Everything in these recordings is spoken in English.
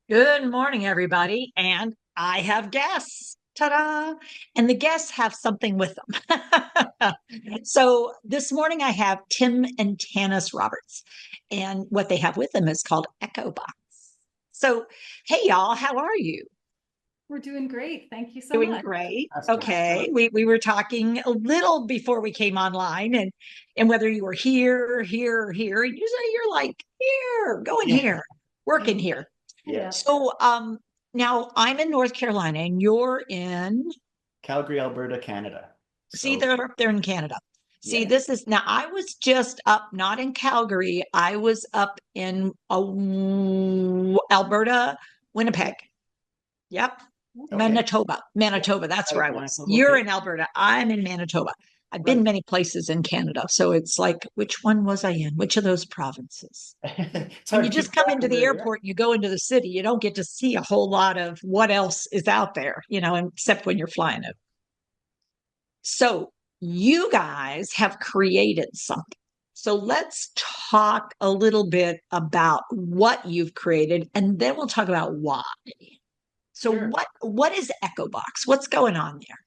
Good morning, everybody. And I have guests. Ta-da! And the guests have something with them. So this morning I have Tim and Tanis Roberts, and what they have with them is called Echobox. So, hey y'all, how are you? We're doing great. Thank you so Doing much. great. That's good. Okay. We were talking a little before we came online and whether you were here, here, or here. And usually you're like, here, going Yeah. here, working Mm, here. Yeah. yeah. So now I'm in North Carolina and you're in, Calgary, Alberta, Canada. see, So, they're up there in Canada. See, yeah. this is now I was just up, not in Calgary, I was up in Alberta, Winnipeg. Yep. Okay. Yeah. Manitoba, that's Out where of I was. Manitoba. You're Okay. in Alberta. I'm in Manitoba. I've been Right. many places in Canada. So it's like, which one was I in? Which of those provinces? It's And hard you to just keep come track into of the where you're at. airport and you go into the city. You don't get to see a whole lot of what else is out there, except when you're flying it. So you guys have created something. So let's talk a little bit about what you've created, and then we'll talk about why. So Sure. what is Echobox? What's going on there?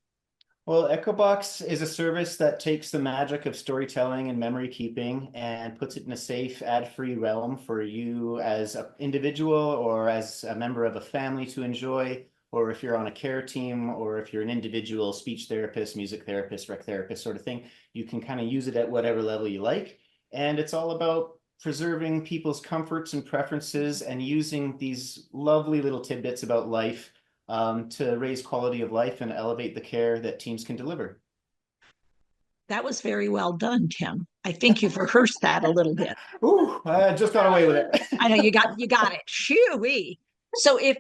Well, Echobox is a service that takes the magic of storytelling and memory keeping and puts it in a safe, ad-free realm for you as an individual or as a member of a family to enjoy, or if you're on a care team, or if you're an individual speech therapist, music therapist, rec therapist sort of thing, you can kind of use it at whatever level you like. And it's all about preserving people's comforts and preferences and using these lovely little tidbits about life to raise quality of life and elevate the care that teams can deliver. That was very well done, Tim. I think you've rehearsed that a little bit. Ooh, I just got away with I know it. you got it. Shoo-wee. So if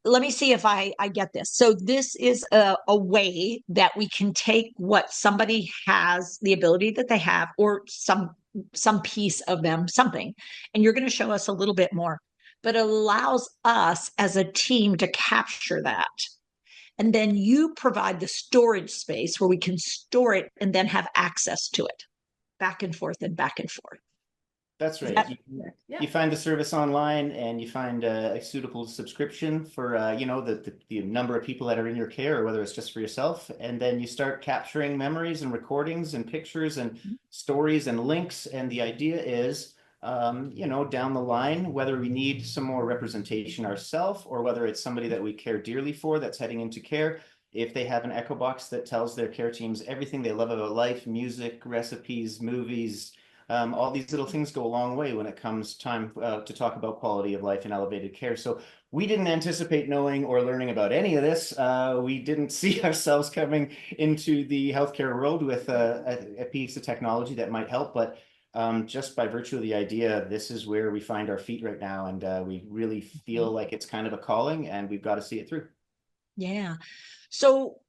let me see if I get this. So this is a way that we can take what somebody has, the ability that they have, or some piece of them, something, and you're going to show us a little bit more, but it allows us as a team to capture that. And then you provide the storage space where we can store it and then have access to it back and forth and back and forth. That's Is right. that Yeah. You find the service online and you find a suitable subscription for the number of people that are in your care or whether it's just for yourself. And then you start capturing memories and recordings and pictures and stories and links. And the idea is, down the line, whether we need some more representation ourselves or whether it's somebody that we care dearly for that's heading into care, if they have an echo box that tells their care teams everything they love about life, music, recipes, movies, all these little things go a long way when it comes time to talk about quality of life and elevated care. So we didn't anticipate knowing or learning about any of this. We didn't see ourselves coming into the healthcare world with a piece of technology that might help, but just by virtue of the idea, this is where we find our feet right now, and we really feel like it's kind of a calling, and we've got to see it through. Yeah. So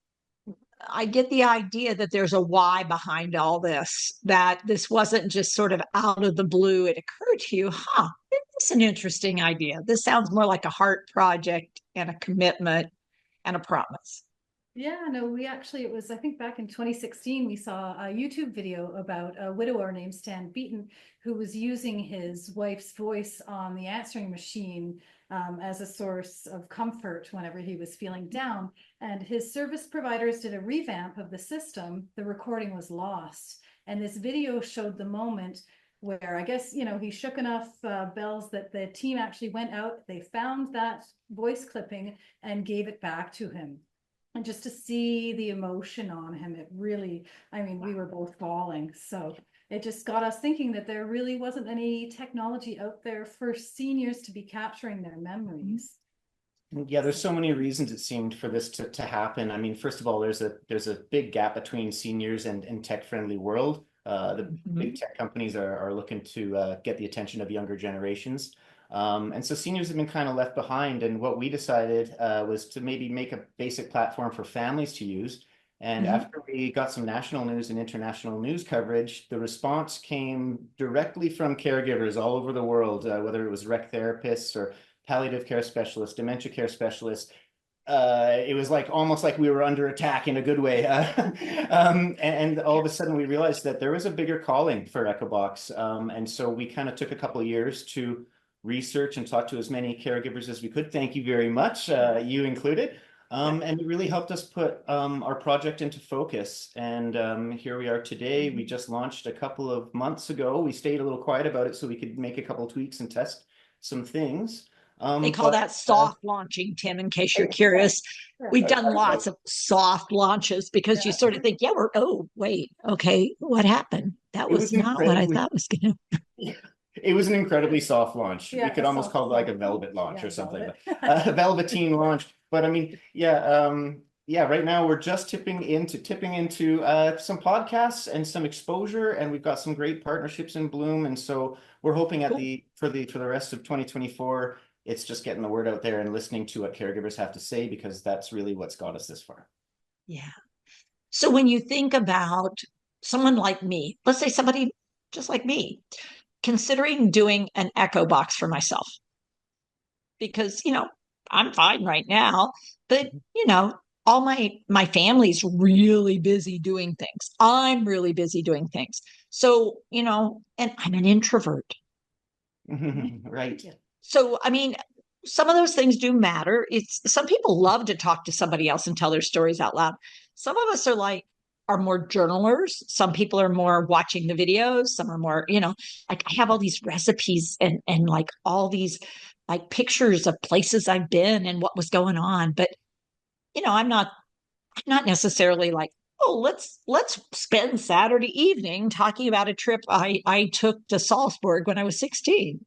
I get the idea that there's a why behind all this, that this wasn't just sort of out of the blue. It occurred to you, huh, it's an interesting idea. This sounds more like a heart project and a commitment and a promise. Yeah, no, it was, I think back in 2016, we saw a YouTube video about a widower named Stan Beaton who was using his wife's voice on the answering machine as a source of comfort whenever he was feeling down. And his service providers did a revamp of the system. The recording was lost. And this video showed the moment where I guess, he shook enough bells that the team actually went out, they found that voice clipping and gave it back to him. And just to see the emotion on him, it really, I mean, we were both bawling. So it just got us thinking that there really wasn't any technology out there for seniors to be capturing their memories. Yeah, there's so many reasons it seemed for this to happen. I mean, first of all, there's a big gap between seniors and tech-friendly world. The Mhm. big tech companies are looking to get the attention of younger generations. And so seniors have been kind of left behind. And what we decided was to maybe make a basic platform for families to use. And Mhm. after we got some national news and international news coverage, the response came directly from caregivers all over the world, whether it was rec therapists or palliative care specialists, dementia care specialists. It was like almost like we were under attack in a good way. And all of a sudden we realized that there was a bigger calling for Echobox. And so we kind of took a couple of years to research and talk to as many caregivers as we could. Thank you very much, you included. And it really helped us put our project into focus. And here we are today. We just launched a couple of months ago. We stayed a little quiet about it so we could make a couple tweaks and test some things. They call that soft launching, Tim, in case you're curious. We've done lots of soft launches because you sort of think, yeah, oh, wait, okay, what happened? That was not what I thought was going to. It was an incredibly soft launch. Yeah, we could almost call it like a velvet launch or something, a velveteen launch. But I mean, right now we're just tipping into some podcasts and some exposure, and we've got some great partnerships in bloom. And so we're hoping for the rest of 2024, it's just getting the word out there and listening to what caregivers have to say, because that's really what's got us this far. Yeah. So when you think about someone like me, let's say somebody just like me, considering doing an echo box for myself, because, I'm fine right now, but, all my family's really busy doing things. I'm really busy doing things. So, and I'm an introvert. Right. So, I mean, some of those things do matter. Some people love to talk to somebody else and tell their stories out loud. Some of us are more journalers. Some people are more watching the videos. Some are more, like I have all these recipes and like all these like pictures of places I've been and what was going on. But, I'm not necessarily like, oh, let's spend Saturday evening talking about a trip I took to Salzburg when I was 16,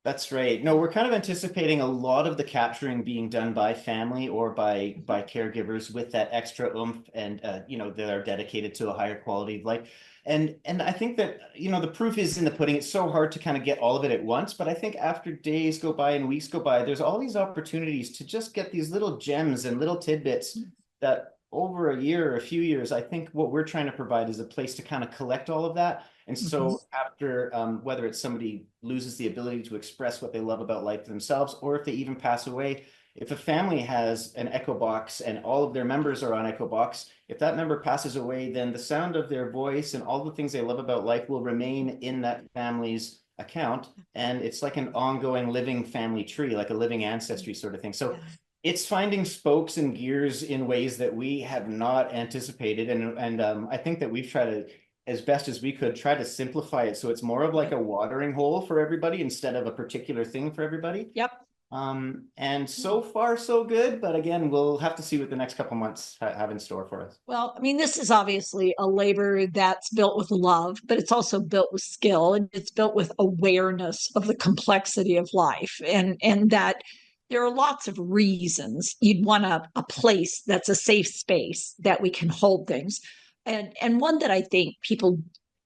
That's right. No, we're kind of anticipating a lot of the capturing being done by family or by caregivers with that extra oomph and that are dedicated to a higher quality of life. And I think that the proof is in the pudding. It's so hard to kind of get all of it at once, but I think after days go by and weeks go by, there's all these opportunities to just get these little gems and little tidbits that over a year or a few years, I think what we're trying to provide is a place to kind of collect all of that. And so after, whether it's somebody loses the ability to express what they love about life themselves, or if they even pass away, if a family has an Echobox and all of their members are on Echobox, if that member passes away, then the sound of their voice and all the things they love about life will remain in that family's account. And it's like an ongoing living family tree, like a living ancestry sort of thing. So it's finding spokes and gears in ways that we have not anticipated. And I think that we've tried to, as best as we could, try to simplify it so it's more of like a watering hole for everybody instead of a particular thing for everybody. Yep. And so far so good, but again, we'll have to see what the next couple months have in store for us. Well, I mean, this is obviously a labor that's built with love, but it's also built with skill, and it's built with awareness of the complexity of life, and that there are lots of reasons you'd want a place that's a safe space that we can hold things. And one that I think people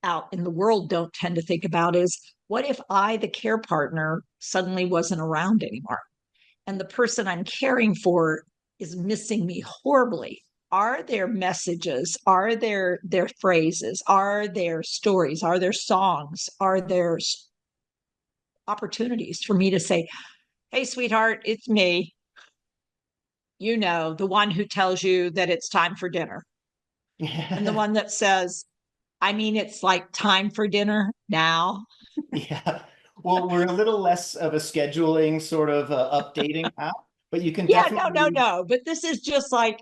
out in the world don't tend to think about is, what if I, the care partner, suddenly wasn't around anymore? And the person I'm caring for is missing me horribly. Are there messages? Are there phrases? Are there stories? Are there songs? Are there opportunities for me to say, hey, sweetheart, it's me. The one who tells you that it's time for dinner. And the one that says, I mean, it's like time for dinner now. Yeah. Well, we're a little less of a scheduling sort of updating app, but you can definitely. No. But this is just like,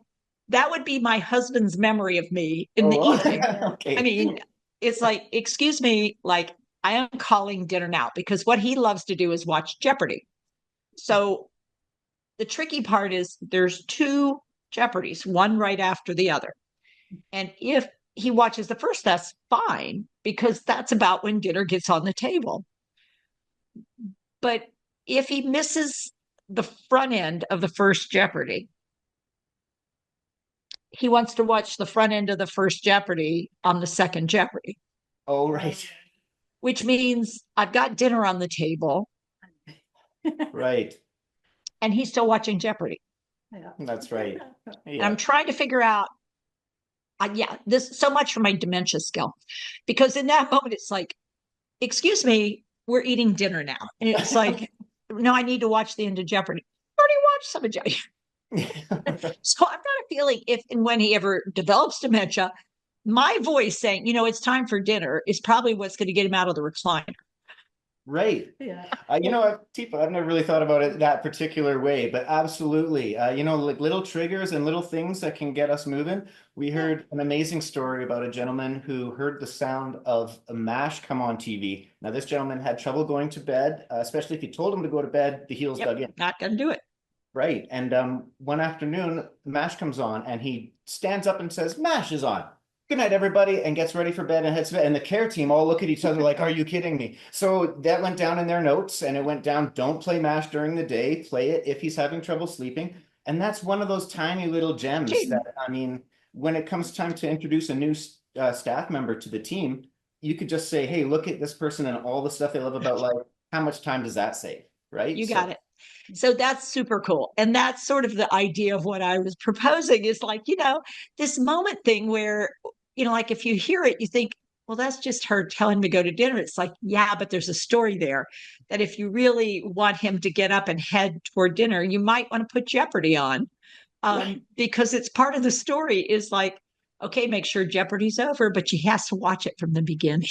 that would be my husband's memory of me in the evening. Okay. I mean, it's like, excuse me, like I am calling dinner now, because what he loves to do is watch Jeopardy. So the tricky part is there's two Jeopardies, one right after the other. And if he watches the first, that's fine, because that's about when dinner gets on the table. But if he misses the front end of the first Jeopardy, he wants to watch the front end of the first Jeopardy on the second Jeopardy. Oh, right. Which means I've got dinner on the table. Right. And he's still watching Jeopardy. Yeah. That's right. Yeah. And I'm trying to figure out, this so much for my dementia skill, because in that moment, it's like, excuse me, we're eating dinner now. And it's like, no, I need to watch the end of Jeopardy. I already watched some of Jeopardy. So I've got a feeling if and when he ever develops dementia, my voice saying, it's time for dinner is probably what's going to get him out of the recliner. Right. Yeah. Teepa, I've never really thought about it that particular way, but absolutely. Like little triggers and little things that can get us moving. We Yeah. heard an amazing story about a gentleman who heard the sound of a MASH come on TV. Now, this gentleman had trouble going to bed, especially if you told him to go to bed, the heels dug in. Not gonna do it. Right. And one afternoon, MASH comes on and he stands up and says, MASH is on. Good night, everybody, and gets ready for bed and heads to bed. And the care team all look at each other like, are you kidding me? So that went down in their notes and it went down, don't play MASH during the day, play it if he's having trouble sleeping. And that's one of those tiny little gems that, I mean, when it comes time to introduce a new staff member to the team, you could just say, hey, look at this person and all the stuff they love about life. How much time does that save? Right? You got it. So that's super cool. And that's sort of the idea of what I was proposing is like, this moment thing where, like if you hear it, you think, well, that's just her telling me to go to dinner. It's like, yeah, but there's a story there that if you really want him to get up and head toward dinner, you might want to put Jeopardy on because it's part of the story is like, okay, make sure Jeopardy's over, but he has to watch it from the beginning.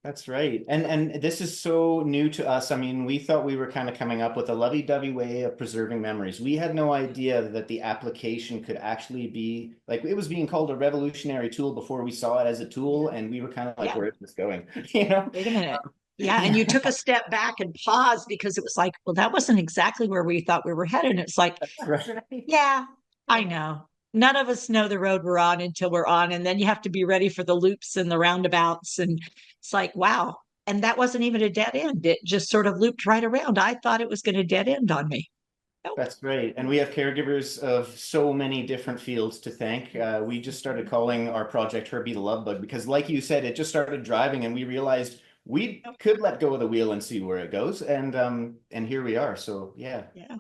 That's right. And this is so new to us. I mean, we thought we were kind of coming up with a lovey-dovey way of preserving memories. We had no idea that the application could actually be like it was being called a revolutionary tool before we saw it as a tool. And we were kind of like, where is this going? Wait a minute. Yeah. And you took a step back and paused because it was like, well, that wasn't exactly where we thought we were headed. And it's like, yeah, I know. None of us know the road we're on until we're on. And then you have to be ready for the loops and the roundabouts. And it's like, wow. And that wasn't even a dead end. It just sort of looped right around. I thought it was going to dead end on me. Nope. That's great. And we have caregivers of so many different fields to thank. We just started calling our project Herbie the Love Bug because like you said, it just started driving and we realized we could let go of the wheel and see where it goes. And here we are. So yeah. Yeah.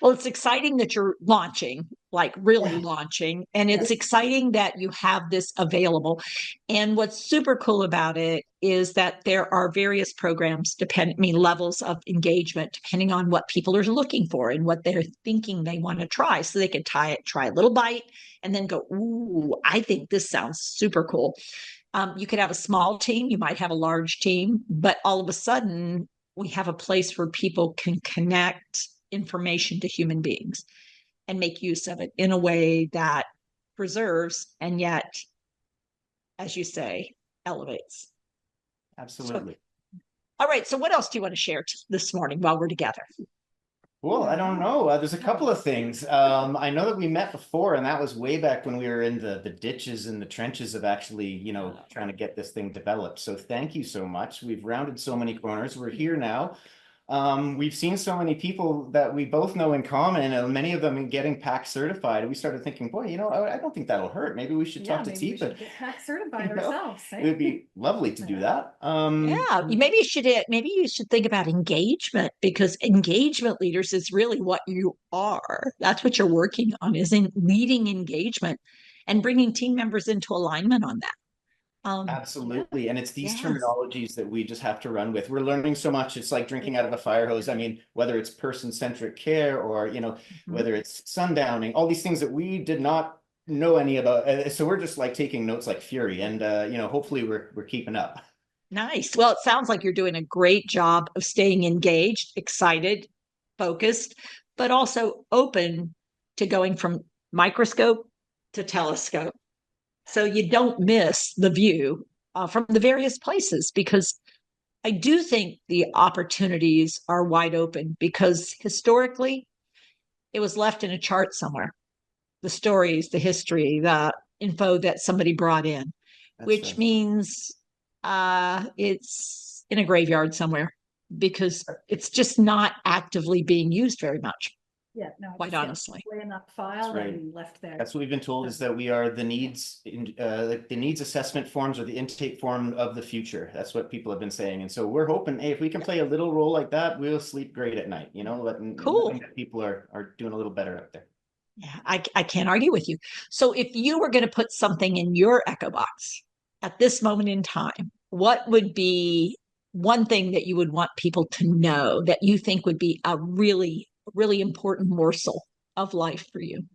Well, it's exciting that you're launching, like really launching, and it's exciting that you have this available. And what's super cool about it is that there are various programs, levels of engagement, depending on what people are looking for and what they're thinking they want to try. So they can try a little bite and then go, ooh, I think this sounds super cool. You could have a small team, you might have a large team, but all of a sudden we have a place where people can connect information to human beings and make use of it in a way that preserves and yet, as you say, elevates. Absolutely. All right. So what else do you want to share this morning while we're together? Well, I don't know. There's a couple of things. I know that we met before, and that was way back when we were in the ditches and the trenches of actually, trying to get this thing developed. So thank you so much. We've rounded so many corners. We're here now. We've seen so many people that we both know in common, and many of them getting PAC certified. We started thinking, boy, I don't think that'll hurt. Maybe we should talk to Teepa. We should get PAC certified ourselves. It would be lovely to do that. Maybe you should think about engagement because engagement leaders is really what you are. That's what you're working on is in leading engagement and bringing team members into alignment on that. Absolutely. And it's these terminologies that we just have to run with. We're learning so much. It's like drinking out of a fire hose. I mean, whether it's person-centric care or, whether it's sundowning, all these things that we did not know any about. So we're just like taking notes like fury and, hopefully we're keeping up. Nice. Well, it sounds like you're doing a great job of staying engaged, excited, focused, but also open to going from microscope to telescope. So you don't miss the view from the various places because I do think the opportunities are wide open because historically it was left in a chart somewhere. The stories, the history, the info that somebody brought in, which means it's in a graveyard somewhere because it's just not actively being used very much. Yeah, no, quite honestly. In that file and left there. That's what we've been told is that we are the needs like the needs assessment forms or the intake form of the future. That's what people have been saying. And so we're hoping, hey, if we can play a little role like that, we'll sleep great at night, Cool. That people are doing a little better out there. Yeah, I can't argue with you. So if you were going to put something in your Echo Box at this moment in time, what would be one thing that you would want people to know that you think would be a really important morsel of life for you?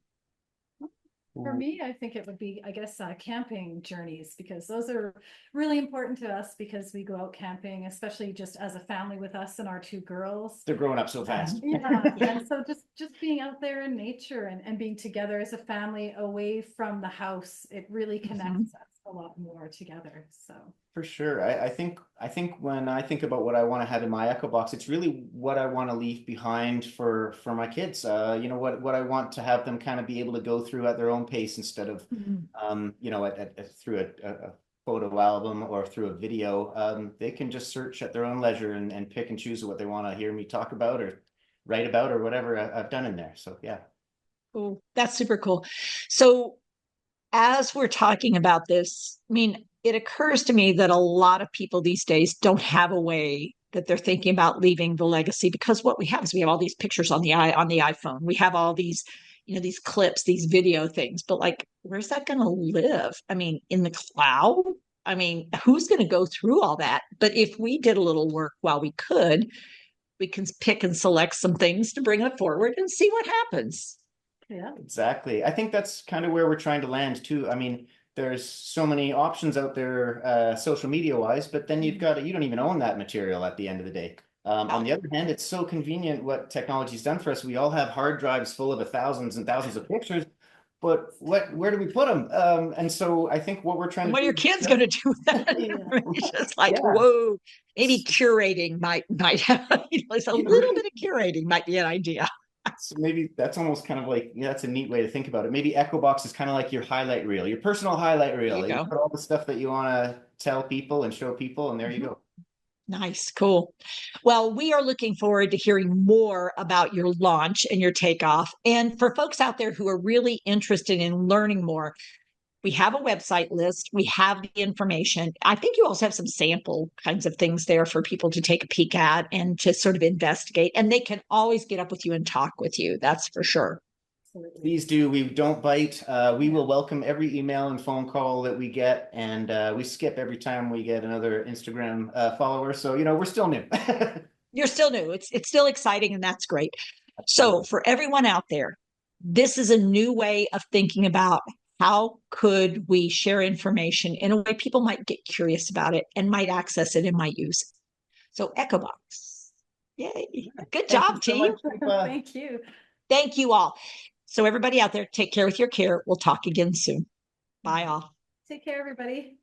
For me, I think it would be, I guess, camping journeys, because those are really important to us because we go out camping, especially just as a family with us and our two girls. They're growing up so fast. Yeah, and so just being out there in nature and being together as a family away from the house, it really connects us a lot more together. So for sure. I think when I think about what I want to have in my Echo Box, it's really what I want to leave behind for my kids. You know, what I want to have them kind of be able to go through at their own pace instead of you know, through a photo album or through a video. They can just search at their own leisure and pick and choose what they want to hear me talk about or write about or whatever I've done in there. So yeah. Oh, that's super cool. So as we're talking about this, I mean, it occurs to me that a lot of people these days don't have a way that they're thinking about leaving the legacy, because what we have is we have all these pictures on the iPhone. We have all these, you know, these clips, these video things, but like, where's that going to live? I mean, in the cloud? I mean, who's going to go through all that? But if we did a little work while we could, we can pick and select some things to bring it forward and see what happens. yeah, Exactly. I think that's kind of where we're trying to land too. I mean, there's so many options out there, social media wise, but then you don't even own that material at the end of the day. On the other hand, it's so convenient what technology's done for us. We all have hard drives full of thousands and thousands of pictures, but where do we put them? And so I think what we're trying What to are your do kids going to do with that Yeah. information? It's like, Yeah. whoa, maybe curating might have, you know, it's a little bit of curating might be an idea. So maybe that's almost kind of like, yeah, that's a neat way to think about it. Maybe Echobox is kind of like your highlight reel, your personal highlight reel. There you You go. put all the stuff that you want to tell people and show people, and there you go. Nice, cool. Well, we are looking forward to hearing more about your launch and your takeoff. And for folks out there who are really interested in learning more, we have a website list. We have the information. I think you also have some sample kinds of things there for people to take a peek at and to sort of investigate. And they can always get up with you and talk with you. That's for sure. absolutely. Please do. We don't bite. We will welcome every email and phone call that we get, and we skip every time we get another Instagram follower. So, you know, we're still new. You're still new. It's still exciting, and that's great. So for everyone out there, this is a new way of thinking about how could we share information in a way people might get curious about it and might access it and might use it. So Echobox. Yay. Good job, Thank you so team. much, Teepa. Thank you. Thank you all. So everybody out there, take care with your care. We'll talk again soon. Bye all. Take care, everybody.